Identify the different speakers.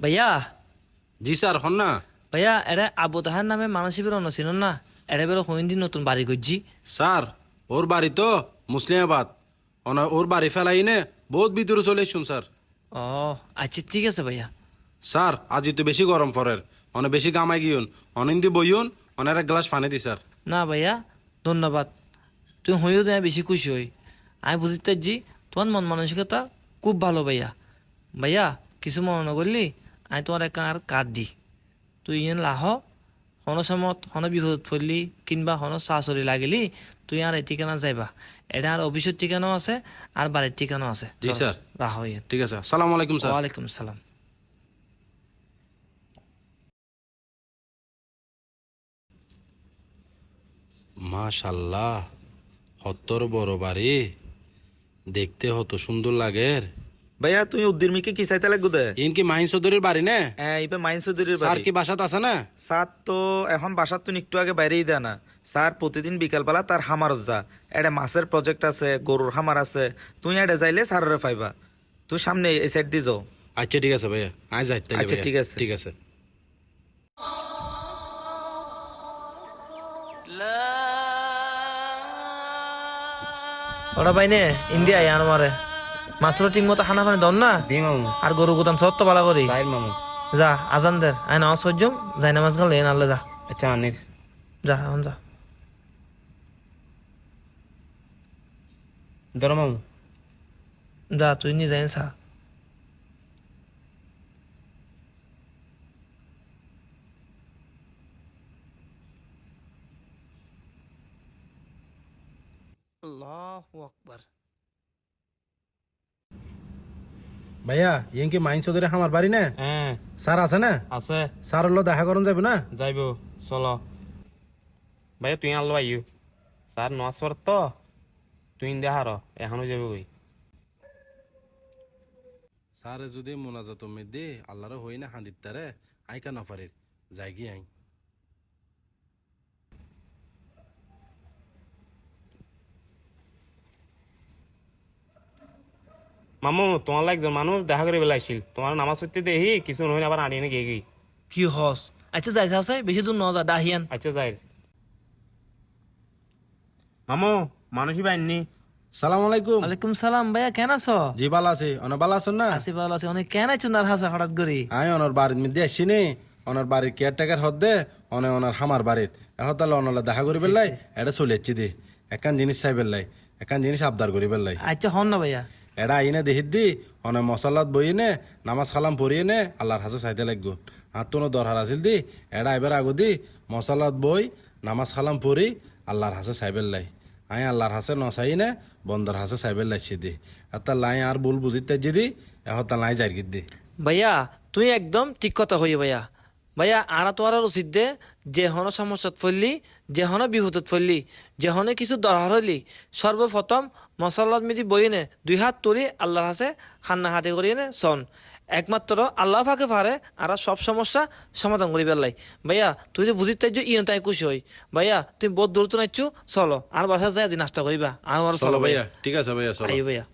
Speaker 1: ভাইয়া
Speaker 2: জি স্যার হন না।
Speaker 1: ভাইয়া এরা আবু তাহার নামে মানসিবের অন্য ছিল না, এরা বেরো হইন্দি নতুন বাড়ি করছি।
Speaker 2: স্যার ওর বাড়ি তো মুসলিমাবাদ, ওর বাড়ি ফেলাই নে বহুত ভিতরে চলে এসুন স্যার।
Speaker 1: ও আচ্ছা ঠিক আছে ভাইয়া।
Speaker 2: স্যার আজি তো বেশি গরম পরের, অনেক বেশি গামাই গিয়ন, অনিন্দি বইয়ন, অনেক এক গ্লাস পানি দি স্যার।
Speaker 1: না ভাইয়া ধন্যবাদ, তুই হইও দেয় বেশি খুশি হই। আমি বুঝতে পারছি তোমার মন মানসিকতা খুব ভালো ভাইয়া। ভাইয়া কিছু মনে না করলি আমি তোমার এক আর কার্ড দি, তুই ইয়ে লাহ হন সমত হন বিপদ পড়লি কিংবা হন শাশুড়ি লাগিলি তুই আর এই ঠিকানা যাইবা। এটা আর অফিসের ঠিকানাও আছে আর বাড়ির ঠিকানাও আছে।
Speaker 2: জি স্যার।
Speaker 1: রাহ ইয়ে।
Speaker 2: ঠিক আছে, সালাম আলাইকুম স্যার।
Speaker 1: ওয়ালাইকুম সালাম।
Speaker 2: মাশাল্লাহ, হতর বড় বাড়ি, দেখতে হত সুন্দর লাগের।
Speaker 3: ভাইয়া তুই উদ্দির মিকে কি চাইতে লাগবো দে?
Speaker 2: ইনকি মাহিন চৌধুরীর বাড়ি না?
Speaker 3: এইবার মাইন চৌধুরীর
Speaker 2: স্যার
Speaker 3: বাড়ি।
Speaker 2: কি বাসাত আছে না?
Speaker 3: স্যার তো এখন বাসার তুই একটু আগে বাইরেই দেয় না। স্যার প্রতিদিন বিকালবেলা তার হামারত যা, এটা মাছের প্রজেক্ট আছে, গরুর হামার আছে, তুই এটা যাইলে স্যারের পাইবা। তুই সামনে এই সাইড দিয়ে যাও।
Speaker 2: আচ্ছা ঠিক আছে ভাইয়া, আয় যাই তাইলে
Speaker 3: আচ্ছা,
Speaker 2: ভাইয়া।
Speaker 3: ঠিক আছে।
Speaker 2: ঠিক আছে।
Speaker 1: ওরা বাইনে ইন্ডিয়া ইয়ার মারে মাছর ঠিক মতো খানা পানি দন না
Speaker 3: দি মামু।
Speaker 1: আর গরু গুদাম সত্য বালা করি
Speaker 3: সাইল মামু।
Speaker 1: যা আজান দের আই নামাজ পড়ছুম যাই নামাজ গাল লেন আল্লাহ যা।
Speaker 3: আচ্ছা আনির।
Speaker 1: যা এখন যা।
Speaker 3: ধরো মামু।
Speaker 1: যা তুই নি যাই সা। আল্লাহু আকবার।
Speaker 2: ভাইয়া ইনকি মাহিন চৌধুরী আমার বাড়ি না?
Speaker 3: হ্যাঁ
Speaker 2: স্যার আছে না?
Speaker 3: আছে।
Speaker 2: স্যার হলো দেখা করুন যাবে না?
Speaker 3: যাইব চলো। ভাইয়া তুই আনলো আইও, স্যার নসর তো তুই দেখার এখনো যাবে ওই।
Speaker 2: স্যারে যদি মোনাজাত মধ্যে আল্লাহর হই না হাঁদিত তারে আইকা না পারে যাই কি আই।
Speaker 3: মামু তোমার একজন মানুষ দেখা করে বেলাইছিল, তোমার নামাজ পড়তে দেখি কিছু নয় আবার আড়িয়ে গিয়ে গই।
Speaker 1: কি হস আচ্ছা যাই আছে বেশি দূর ন যা ডাহিয়ান।
Speaker 3: আচ্ছা যাই। মামু মানুষই পাইনি।
Speaker 2: সালাম আলাইকুম।
Speaker 1: ওয়ালাইকুম সালাম ভাইয়া কেন আছো?
Speaker 2: জি ভালো আছে, অনেক ভালো আছেন না?
Speaker 1: আসি ভালো আছি। অনেক কেন আছো না হাসা হঠাৎ করি?
Speaker 2: আই অনর বাড়ির মধ্যে আসছি নি, অনর বাড়ির কেয়ারটেকার হদ দে অনর হামার বাড়িত এখন তাহলে অনলা দেখা করি বেলাই এটা চলে যাচ্ছি দে একান জিনিস চাই বেলাই একান জিনিস আবদার করি বেলাই।
Speaker 1: আচ্ছা হন না ভাইয়া।
Speaker 2: এরা আইনে দেখিত দি অনেক মশলাত বই নে নামাজ সালাম পড়িয়ে নে আল্লাহর হাসে চাইতে লাগবো। হাত তো দরকার আছিল দি এরা এবার আগো দি মশলাত বই নামাজ সালাম পড়ি আল্লাহর হাসে চাইবেল লাই। আই আল্লাহর হাসে নচাই নে বন্দর হাসে চাইবেল লাইছি দি আর তার লাই আর বুল বুঝিতে যদি এখন তার লাই যাই দি।
Speaker 1: ভাইয়া তুই একদম ঠিক কথা হই ভাইয়া। ভাইয়া আর তো আর উচিত দে যে হন সমস্যাত পড়লি, যে হন বিহুতত পড়লি, যে হনে কিছু দরকার হইলি সর্বপ্রথম মশাল্লাত মিদি বইনে দুই হাত তুলি আল্লাহর হাসে হান্না হাতে করিয়ে নে সন। একমাত্র আল্লাহ ফাঁকে পারে আর সব সমস্যা সমাধান করি পেলাই। ভাইয়া তুই যে বুঝিতে চাইছো ইয়ে তাই খুশি হই। ভাইয়া তুই বহুত দূর তো নাইছু, চলো আর বাসা যাই নাস্তা করিবা আর চলো ভাইয়া।
Speaker 2: ঠিক আছে ভাইয়া চলো।
Speaker 1: আইও ভাইয়া।